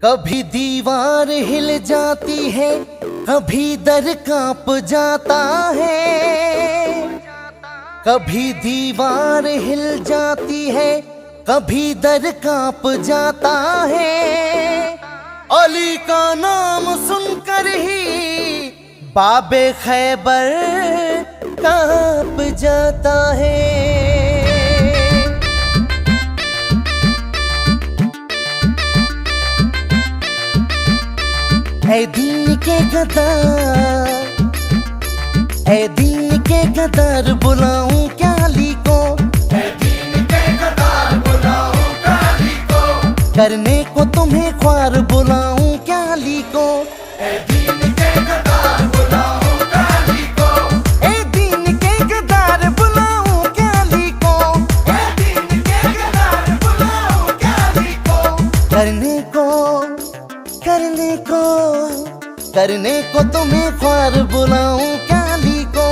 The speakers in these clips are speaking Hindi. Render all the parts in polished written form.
कभी दीवार हिल जाती है, कभी दर कांप जाता है। कभी दीवार हिल जाती है, कभी दर कांप जाता है। अली का नाम सुनकर ही बाबे खैबर कांप जाता है। ऐ दीन के गद्दार, ऐ दीन के गद्दार बुलाऊं क्या अली को? ऐ दीन के गद्दार बुलाऊं क्या अली को? करने को तुम्हें ख्वार बुलाऊं क्या अली को? ऐ दीन के गद्दार बुलाऊं क्या अली को? ऐ दीन के गद्दार बुलाऊं क्या अली को? ऐ दीन के गद्दार बुलाऊं क्या अली को? करने को, करने को, करने को तुम्हें ख्वार बुलाऊं क्या अली को?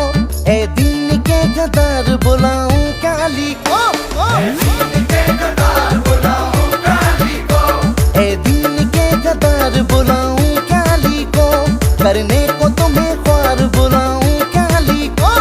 ऐ दीन के गद्दार बुलाऊं क्या अली को? ऐ दीन के गद्दार बुलाऊं क्या अली को? ऐ दीन के गद्दार बुलाऊं क्या अली को? करने को तुम्हें ख्वार बुलाऊं क्या अली को?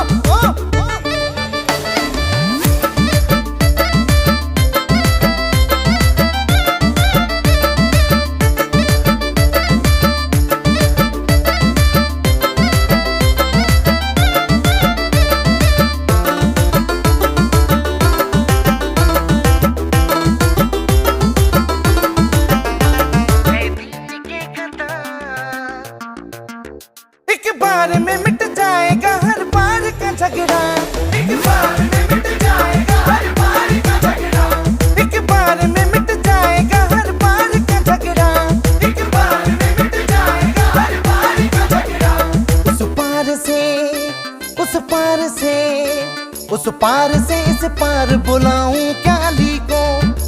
एक बार में मिट जाएगा हर बार का झगड़ा, एक बार में मिट जाएगा हर बार का झगड़ा। एक बार में मिट जाएगा हर बार का झगड़ा। एक बार में मिट जाएगा हर बार का झगड़ा। उस पार से, उस पार से, उस पार से इस पार बुलाऊं क्या अली को?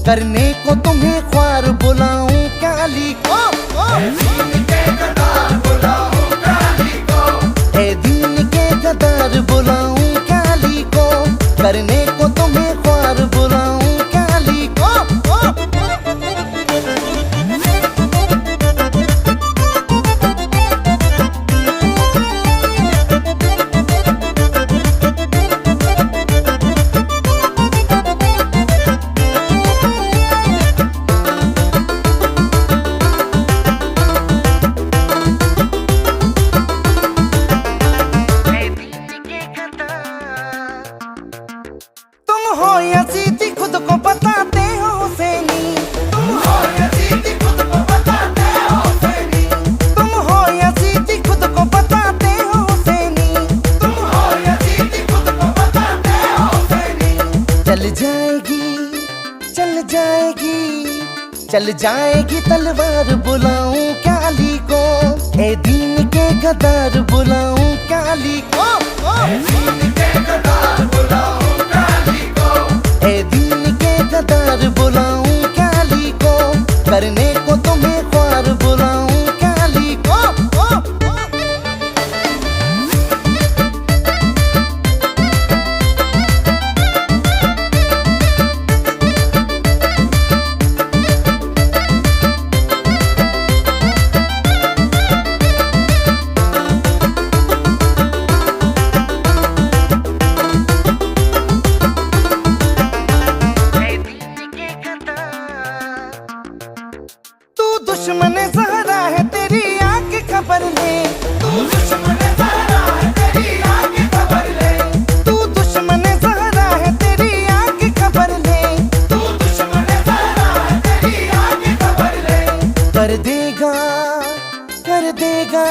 करने को तुम्हें ख्वार बुलाऊं क्या अली को? ऐ दीन के गद्दार बुलाऊं क्या अली को? ऐ दीन के गद्दार बुलाऊं क्या अली को? करने को तुम्हें ख्वार बुलाऊं क्या अली को? तुम हो यजीदी खुद को बताते हो हुसैनी। तुम हो यजीदी खुद को बताते हो हुसैनी। तुम हो यजीदी खुद को बताते हो हुसैनी। तुम हो यजीदी खुद को बताते हो हुसैनी। चल जाएगी, चल जाएगी, चल जाएगी तलवार बुलाऊं क्या अली को? ऐ दीन के गद्दार बुलाऊं क्या अली को? ऐ दीन के गद्दार बुलाऊं क्या अली को? ऐ दीन के गद्दार बुलाऊं क्या अली को? करने को तुम्हें ख्वार बुलाऊं क्या अली को? तू दुश्मन ज़हरा है तेरी आंख खबर ले। तू दुश्मन ज़हरा है तेरी आंख खबर ले। तू दुश्मन ज़हरा है तेरी आंख खबर ले। तू दुश्मन ज़हरा है तेरी आंख खबर ले। कर देगा, कर देगा,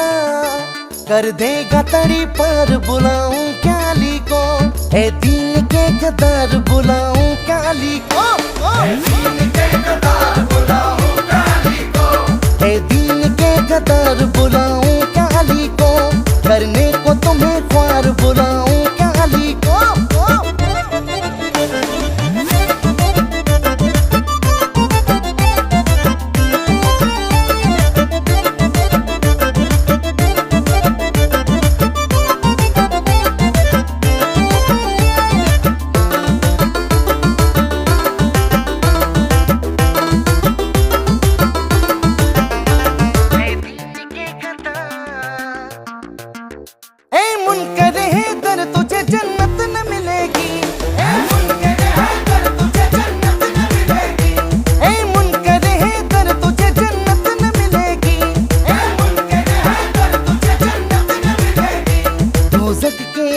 कर देगा तड़ी पर बुलाऊं क्या अली को? ऐ दीन के गद्दार बुलाऊं क्या अली को? ऐ दीन के गद्दार बुलाऊं क्या अली को? ऐ दीन के गद्दार बुलाऊं क्या अली को? करने को तुम्हें ख्वार बुलाऊं क्या अली को? जन्नत न मिलेगी। ऐ मुनकर हैदर तुझे जन्नत न मिलेगी। ऐ मुनकर हैदर तुझे जन्नत न मिलेगी। ऐ मुनकर हैदर तुझे जन्नत न मिलेगी। दोज़ख के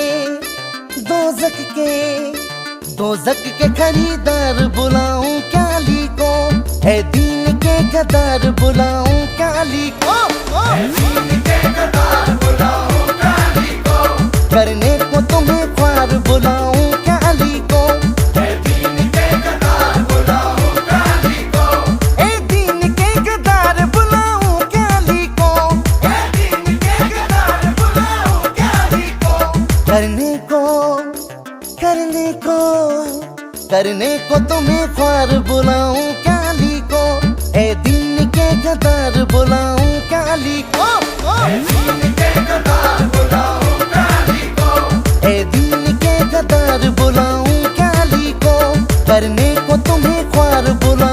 दोज़ख के खरीदार बुलाऊं क्या अली को, है दीन के गद्दार बुलाऊं क्या अली को। ऐ दीन के गद्दार बुलाऊं क्या अली को। करने को तुम्हें ख्वार बुलाऊं क्या अली को। ऐ दीन के गद्दार बुलाऊं क्या अली को। ए दीन के गद्दार बुलाऊं क्या अली को। ऐ दीन के गद्दार बुलाऊं क्या अली को। करने को तुम्हें ख्वार बुलाऊं क्या अली को। ए दीन के गद्दार बुलाऊं क्या अली को। ऐ दीन के गद्दार बुलाऊं क्या अली को। ए दीन के गद्दार बुलाऊं क्या अली को। करने को तुम्हें ख्वार बुलाऊं